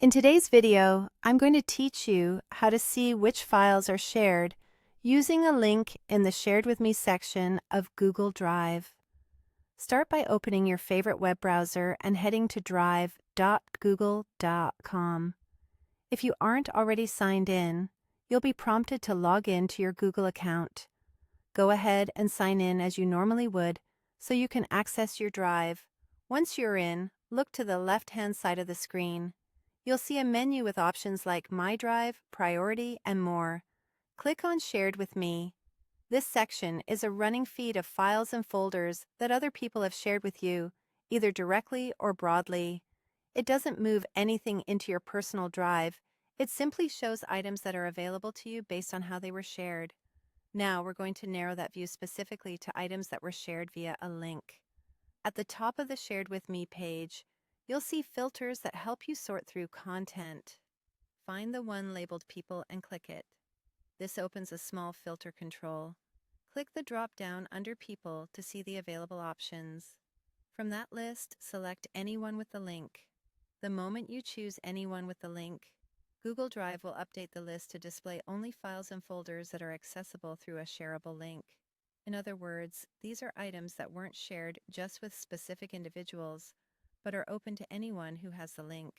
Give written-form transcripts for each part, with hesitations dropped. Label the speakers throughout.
Speaker 1: In today's video, I'm going to teach you how to see which files are shared using a link in the Shared with Me section of Google Drive. Start by opening your favorite web browser and heading to drive.google.com. If you aren't already signed in, you'll be prompted to log in to your Google account. Go ahead and sign in as you normally would so you can access your Drive. Once you're in, look to the left-hand side of the screen. You'll see a menu with options like My Drive, Priority, and more. Click on Shared with Me. This section is a running feed of files and folders that other people have shared with you, either directly or broadly. It doesn't move anything into your personal drive. It simply shows items that are available to you based on how they were shared. Now we're going to narrow that view specifically to items that were shared via a link. At the top of the Shared with Me page, you'll see filters that help you sort through content. Find the one labeled People and click it. This opens a small filter control. Click the drop-down under People to see the available options. From that list, select Anyone with the link. The moment you choose Anyone with the link, Google Drive will update the list to display only files and folders that are accessible through a shareable link. In other words, these are items that weren't shared just with specific individuals, but are open to anyone who has the link.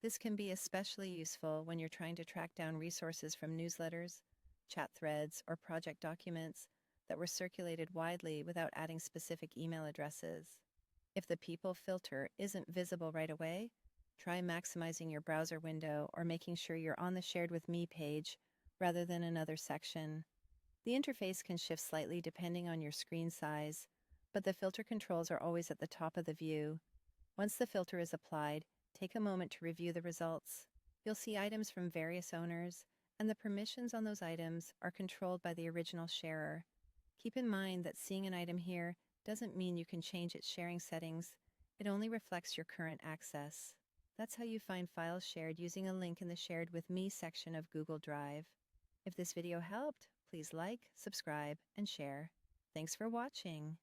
Speaker 1: This can be especially useful when you're trying to track down resources from newsletters, chat threads, or project documents that were circulated widely without adding specific email addresses. If the People filter isn't visible right away, try maximizing your browser window or making sure you're on the Shared with Me page rather than another section. The interface can shift slightly depending on your screen size, but the filter controls are always at the top of the view. Once the filter is applied, take a moment to review the results. You'll see items from various owners, and the permissions on those items are controlled by the original sharer. Keep in mind that seeing an item here doesn't mean you can change its sharing settings. It only reflects your current access. That's how you find files shared using a link in the Shared with Me section of Google Drive. If this video helped, please like, subscribe, and share. Thanks for watching.